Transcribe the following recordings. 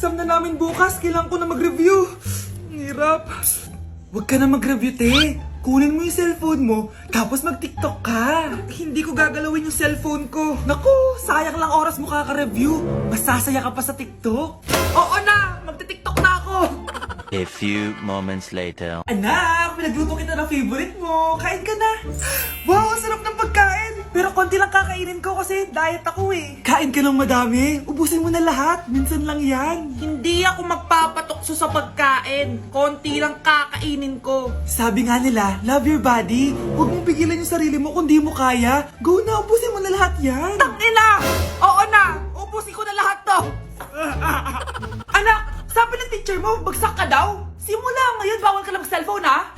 exam na namin bukas. Kailangan ko na mag-review. Ang hirap. Huwag ka na mag-review, te. Kunin mo yung cellphone mo, tapos mag-TikTok ka. Hindi ko gagalawin yung cellphone ko. Naku, sayang lang oras mo kaka-review. Masasaya ka pa sa TikTok. Oo na, magti-TikTok na ako. A few moments later. Anak, pinagluto kita ng favorite mo. Kain ka na. Wow, ang sarap ng pagkain. Pero konti lang kakainin ko kasi diet ako eh. Kain ka ng madami. Ubusin mo na lahat. Minsan lang yan. Hindi ako magpapatukso sa pagkain. Konti lang kakainin ko. Sabi nga nila, love your body. Huwag mong pigilan yung sarili mo kung di mo kaya. Go na, ubusin mo na lahat yan. Tangina! Oo na! Ubusin ko na lahat to! Anak, sabi ng teacher mo, bagsak ka daw? Simula ngayon, bawal ka na mag-cellphone ha?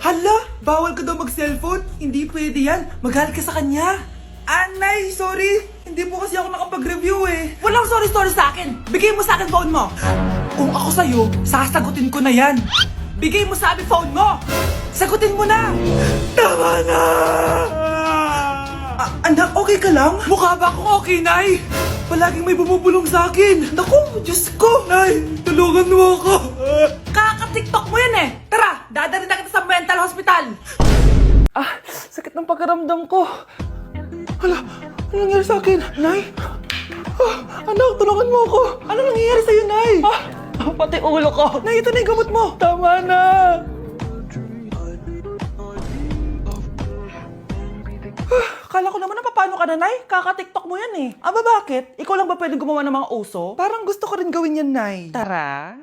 Hala, bawal ka daw mag-cellphone? Hindi pwede yan. Magalit ka sa kanya. Anay, sorry. Hindi po kasi ako nakapag-review eh. Walang sorry sa akin. Bigay mo sa akin phone mo. Kung ako sa'yo, sasagutin ko na yan. Bigay mo sa akin phone mo. Sagutin mo na. Tama na. Anak, okay ka lang? Mukha ba akong okay, Nay? Palaging may bumubulong sa akin. Naku, Diyos ko. Nay, tulungan mo ako. Kaka-TikTok mo yan eh. Tara, dadalhin na kita sa mental hospital. Sakit ng pakiramdam ko. Hala, ano nangyari sa akin? Nay? Anak, tulungan mo ako. Ano nangyayari sa'yo, Nay? Pati ulo ko. Nay, ito na yung gamot mo. Tama na. Kala ko naman na paano ka na, Nay? Kaka-TikTok mo yan eh. Aba bakit? Ikaw lang ba pwedeng gumawa ng mga uso? Parang gusto ko rin gawin yan, Nay. Tara.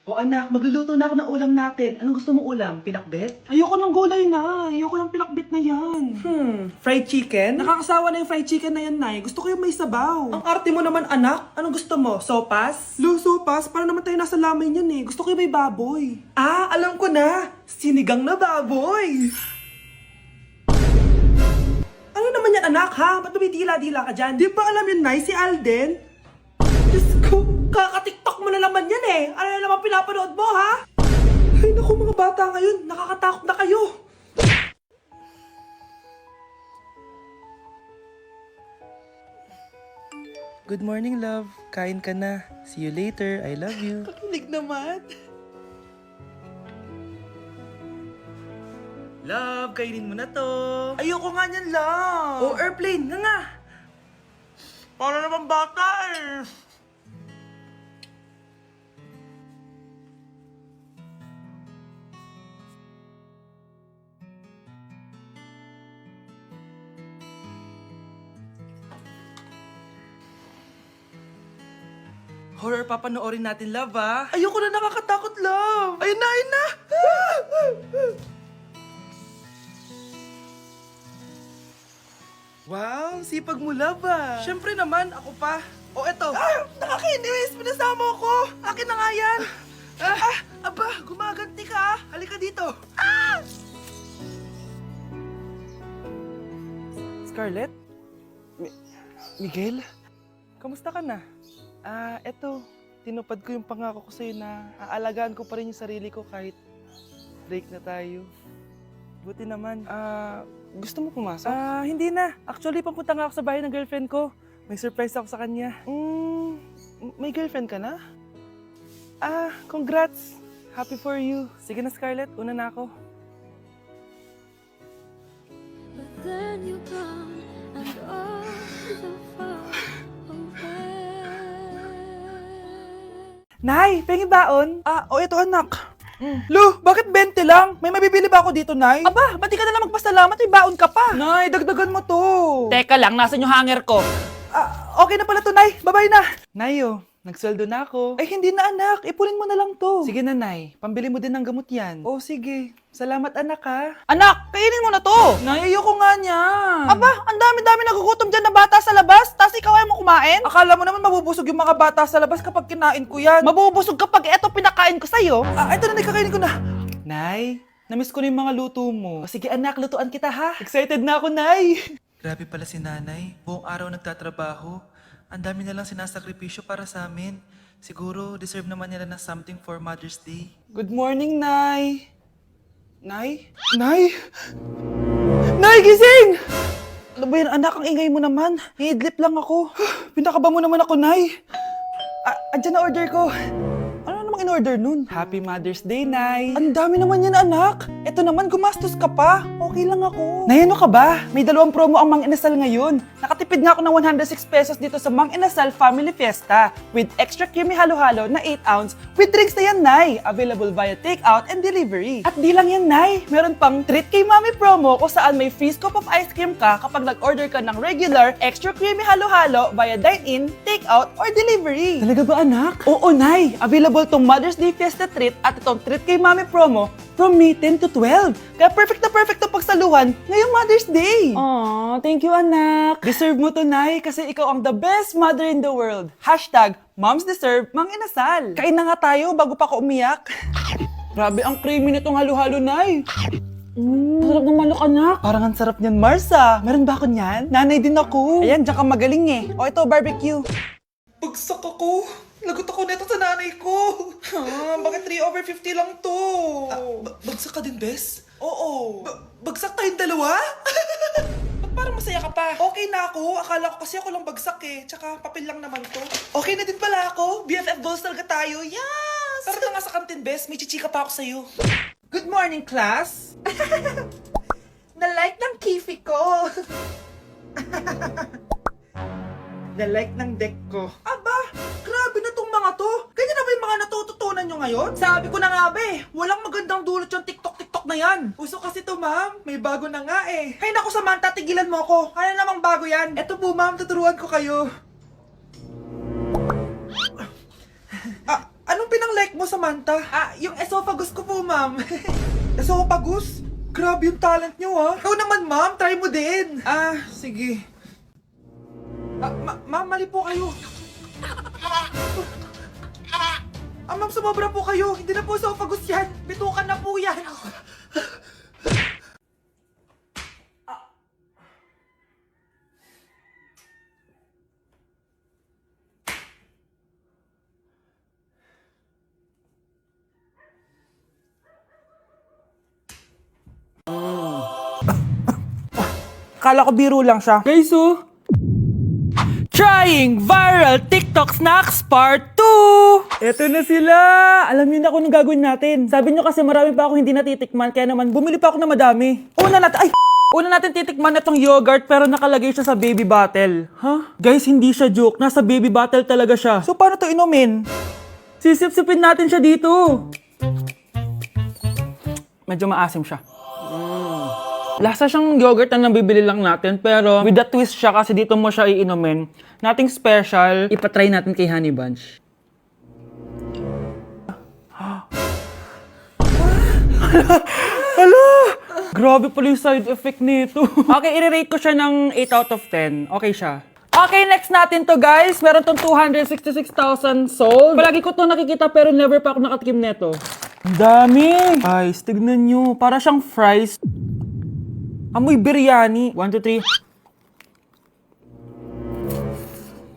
O anak, magluluto na ako ng ulam natin. Anong gusto mong ulam? Pinakbet? Ayoko ng gulay na. Ayoko ng pinakbet na yan. Fried chicken? Nakakasawa na yung fried chicken na yan, Nay. Gusto ko yung may sabaw. Ang arte mo naman, anak. Anong gusto mo? Sopas? Sopas? Para naman tayo nasa lamay yan eh. Gusto ko yung may baboy. Alam ko na. Sinigang na baboy. Ano naman yan, anak, ha? Ba't tumitila-dila ka dyan? Di ba alam yun, Nay? Si Alden? Diyos ko, kaka-TikTok mo na naman yan eh. Ano na naman pinapanood mo, ha? Ay, naku mga bata ngayon, nakakatakot na kayo. Good morning, love. Kain ka na. See you later. I love you. Kakilig naman. Love, kainin mo na to. Ayoko nga niyan, love. Oh, airplane, nga. Para naman bata eh. Horror papanoorin natin, love, ah. Ayoko na, nakakatakot, love. Ayun na, ayun na. Wow, sipag mo, love, ah. Siyempre naman, ako pa. O, eto. Nakakainis, pinasama ko. Akin na nga yan. Aba, gumaganti ka, ah. Halika dito. Scarlett? Miguel? Kamusta ka na? Eto, tinupad ko yung pangako ko sa'yo na aalagaan ko pa rin yung sarili ko kahit break na tayo. Buti naman. Gusto mo pumasok? Hindi na. Actually, papunta nga ako sa bahay ng girlfriend ko. May surprise ako sa kanya. May girlfriend ka na? Congrats. Happy for you. Sige na, Scarlett. Una na ako. But then you gone and all so far away. Nay, pengi baon? Ito anak. Lo, bakit 20 lang? May mabibili ba ako dito, Nay? Aba, ba't di ka na lang magpasalamat? May baon ka pa. Nay, dagdagan mo to. Teka lang, nasan yung hanger ko? Okay na pala to, Nay. Bye-bye na. Nayo, nagsweldo na ako. Ay, hindi na, anak. Ipunin mo na lang to. Sige na, Nay. Pambili mo din ng gamot yan. Oh, sige. Salamat, anak, ha. Anak, kainin mo na to! Nay, ayoko nga niyan. Aba, ang dami-dami nagugutom dyan na bata sa labas, tas ikaw ay mo kumain? Akala mo naman mabubusog yung mga bata sa labas kapag kinain ko yan. Mabubusog kapag eto pinakain ko sa'yo. Ito na, Nay. Kakainin ko na. Nay, namiss ko na yung mga luto mo. O, sige, anak. Lutuan kita, ha. Excited na ako, Nay. Grabe pala si nanay. Buong araw nagtatrabaho. Ang dami na lang sinasakripisyo para sa amin. Siguro, deserve naman nila ng something for Mother's Day. Good morning, Nay! Nay? Nay? Nay, gising! Ano ba yan, anak? Ang ingay mo naman. Hihidlip lang ako. Pinakaba mo naman ako, Nay. Andyan na order ko. Ano namang in-order nun? Happy Mother's Day, Nay. Ang dami naman yan, anak. Ito naman, gumastos ka pa. Okay lang ako. Nay, ano ka ba? May 2 promo ang Mang Inasal ngayon. Nakatipid nga ako ng 106 pesos dito sa Mang Inasal Family Fiesta with extra creamy halo-halo na 8 ounce with drinks na yan, Nay. Available via takeout and delivery. At di lang yan, Nay. Meron pang Treat Kay Mami promo kung saan may free scoop of ice cream ka kapag nag-order ka ng regular extra creamy halo-halo via dine-in, takeout, or delivery. Talaga ba, anak? Oo, Nay. Available tong Mother's Day Fiesta Treat at itong Treat Kay Mami promo from May 10 to 12. Kaya perfect na pagsaluhan ngayong Mother's Day. Aww, thank you, anak. Deserve mo to, Nay, kasi ikaw ang the best mother in the world. Hashtag Moms Deserve Mang Inasal. Kain na nga tayo bago pa ako umiyak. Grabe ang creamy nitong halo-halo, Nay. Sarap ng manok, anak. Parang ang sarap niyan, Marsa. Meron ba ako niyan? Nanay din ako. Ayan, diyan ka magaling eh. O ito, barbecue. Bagsak ako. Lagot ako neto sa nanay ko. Bakit 3/50 lang to? Bagsak ka din, Bes? Oo. Bagsak tayong dalawa? Ba't parang masaya ka pa? Okay na ako. Akala ko kasi ako lang bagsak eh. Tsaka papel lang naman to. Okay na din pala ako. BFF goals talaga tayo. Yes! Tara ka nga sa kantin, Bes. May chichika pa ako sa'yo. Good morning, class. Na-like ng kifi ko. Na-like ng deck ko. Aba, grabe na tong mga to. Ganyan na ba yung mga natututunan nyo ngayon? Sabi ko na nga ba eh, walang magandang dulot yung TikTok na yan. Uso kasi to, ma'am. May bago na nga eh. Hay naku, Samantha, tigilan mo ako. Ano namang bago yan? Eto po, ma'am, tuturuan ko kayo. Anong pinang-like mo, Samantha? Yung esophagus ko po, ma'am. Esophagus? Grabe yung talent nyo, ha? Ikaw naman, ma'am. Try mo din. Sige. Ma'am, mali po kayo. Ma'am, sumobra po kayo. Hindi na po esophagus yan. Bitukan na po yan. Kala ko biro lang siya. Guys, Trying Viral TikTok Snacks Part 2! Eto na sila! Alam niyo na kung anong gagawin natin. Sabi niyo kasi marami pa ako hindi natitikman, kaya naman bumili pa ako na madami. Una natin titikman itong yogurt pero nakalagay siya sa baby bottle. Guys, hindi siya joke. Nasa baby bottle talaga siya. So paano to inumin? Sisip-sipin natin siya dito. Medyo maasim siya. Lasa siyang yogurt na nabibili lang natin, pero with a twist siya kasi dito mo siya iinumin. Nothing special. Ipatry natin kay Honey Bunch. Hala! Grabe pala yung side effect nito. Okay, i-rate ko siya ng 8 out of 10. Okay siya. Okay, next natin to, guys. Meron tong 266,000 sold. Palagi ko to nakikita pero never pa ako nakatikim neto. Ang dami! Guys, tignan nyo. Para siyang fries. Amoy biryani. 1, 2, 3.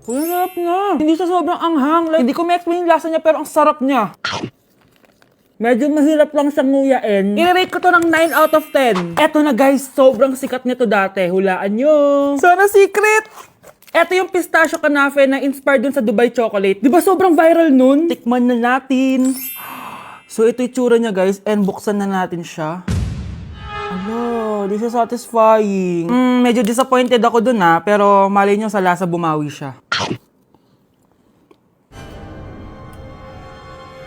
Sarap na. Hindi siya sobrang anghang. Like, hindi ko ma-explain yung lasa niya pero ang sarap niya. Medyo mahirap lang siyang nguyain. I-rate ko to ng 9 out of 10. Eto na, guys. Sobrang sikat nito dati. Hulaan nyo. Sana secret! Eto yung pistachio kanafe na inspired dun sa Dubai chocolate. Di ba sobrang viral nun? Tikman na natin. So ito yung tsura niya, guys. And buksan na natin siya. Ano, di siya satisfying. Medyo disappointed ako dun pero malay nyo sa lasa bumawi siya.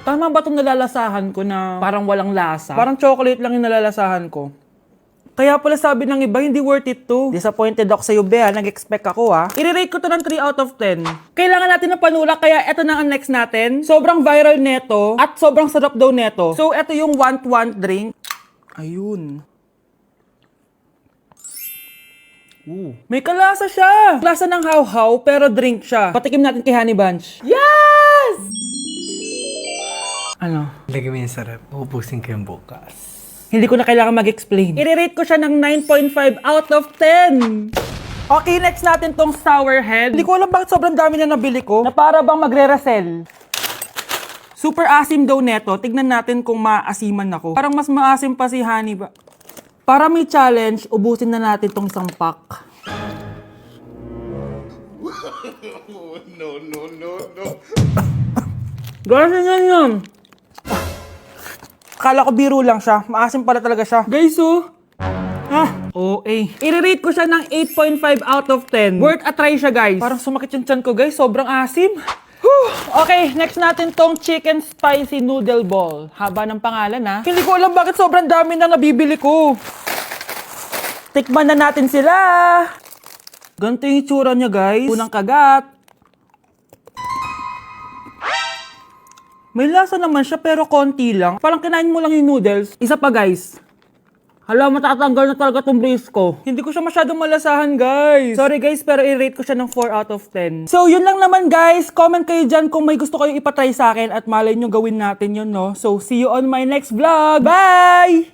Tama ba itong nalalasahan ko na parang walang lasa? Parang chocolate lang yung nalalasahan ko. Kaya pala sabi ng iba, hindi worth it to. Disappointed ako sa'yo, Bea. Nag-expect ako, I-rate ko to ng 3 out of 10. Kailangan natin ng panulak, kaya eto na ang next natin. Sobrang viral neto at sobrang sarap daw neto. So, eto yung want drink. Ayun. May kalasa siya. Lasa ng how-how, pero drink siya. Patikim natin kay Honey Bunch. Yes! Ano? Lagyan mo yung sarap. Uubusin ko yung bukas. Hindi ko na kailangan mag-explain. I-rate ko siya ng 9.5 out of 10. Okay, next natin tong sour head. Hindi ko alam bakit sobrang dami na nabili ko. Na para bang magre-resell. Super asim daw neto. Tignan natin kung maasiman ako. Parang mas maasim pa si Honey ba? Para may challenge, ubusin na natin tong isang pack. Guys, yan yun. Akala ko biro lang siya. Maasim pala talaga siya. Guys, oh. OA. I-rate ko siya ng 8.5 out of 10. Worth a try siya, guys. Parang sumakit yung tiyan ko, guys. Sobrang asim. Whew. Okay, next natin tong chicken spicy noodle ball. Haba ng pangalan, ha? Hindi ko alam bakit sobrang dami na nabibili ko. Tikman na natin sila. Ganito yung itsura niya, guys. Unang kagat. May lasa naman siya pero konti lang. Parang kinain mo lang yung noodles. Isa pa, guys. Hala, matatanggal na talaga tong brace ko. Hindi ko siya masyadong malasahan, guys. Sorry, guys, pero i-rate ko siya ng 4 out of 10. So, yun lang naman, guys. Comment kayo dyan kung may gusto kayong ipatry sa akin at malay nyo gawin natin yun, no? So, see you on my next vlog. Bye!